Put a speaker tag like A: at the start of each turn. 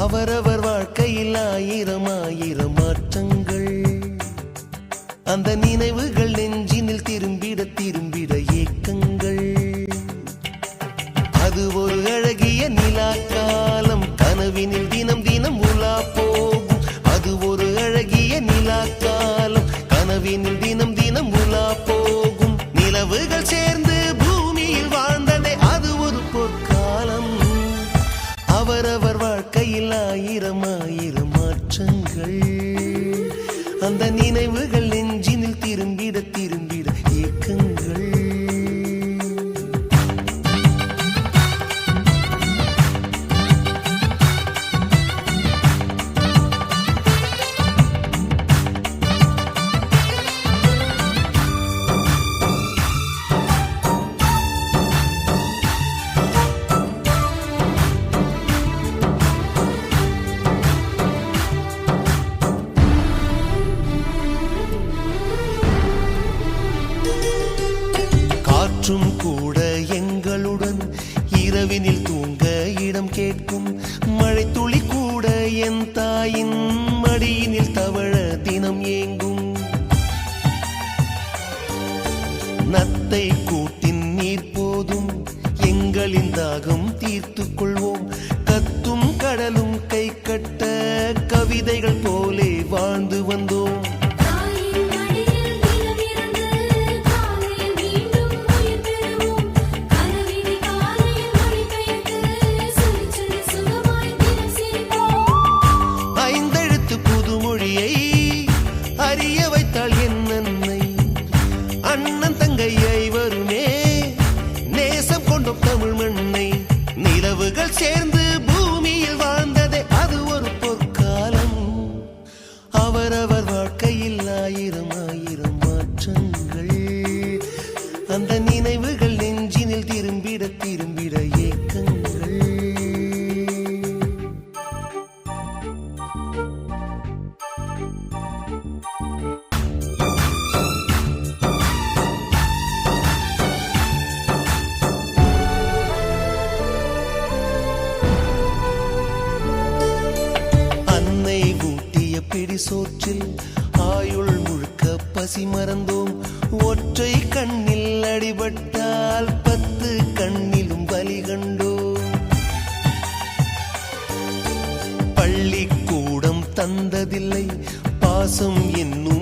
A: அவரவர் வாழ்க்கையில் ஆயிரம் ஆயிரம் மாற்றங்கள், அந்த நினைவுகள் நெஞ்சினில் திரும்பிட திரும்பிட ஏக்கங்கள். அது ஒரு அழகிய நிலா காலம், கனவினில் தினம் தினம் உலா போகும். அது ஒரு அழகிய நிலா காலம், கனவினில் தினம் தினம் உலா போகும். நிலவுகள் சேர்ந்து பூமியில் வாழ்ந்ததே அது ஒரு பொற்காலம். அவரவர் வாழ்க்கையில் ஆயிரம் ஆயிரம் மாற்றங்கள், அந்த நினைவுகள் நெஞ்சினில் திரும்பிட திரும்பிட ஏக்கங்கள். காற்றும் கூட எங்களுடன் இரவினில் தூங்க இடம் கேட்கும். மழை துளி கூட என் தாயின் மடியினில் தவழ தினம் ஏங்கும். நத்தை கூட்டின் நீர் போதும், எங்களின் தாகம் தீர்த்து கொள்வோம். கத்தும் கடலும் கை கட்ட கவிதைகள் போலே வாழ்ந்து வந்தோம். அறிய வைத்தாள் என் அன்னை, அண்ணன் தங்கையை வருமே நேசம் கொண்டோம் தமிழ் மண்ணை. நிலவுகள் சேர்ந்து பூமியில் வாழ்ந்ததே அது ஒரு பொற்காலம். அவரவர் வாழ்க்கையில் ஆயிரம் ஆயிரம் மாற்றங்கள், அந்த நினைவுகள் நெஞ்சினில் திரும்பிட திரும்பிட ஏக்கங்கள். பிடி சோற்றில் ஆயுள் முழுக்க பசி மறந்தோம். ஒற்றை கண்ணில் அடிபட்டால் 10 கண்ணிலும் பலி கண்டோம். பள்ளிக்கூடம் தந்ததில்லை பாசம் என்னும்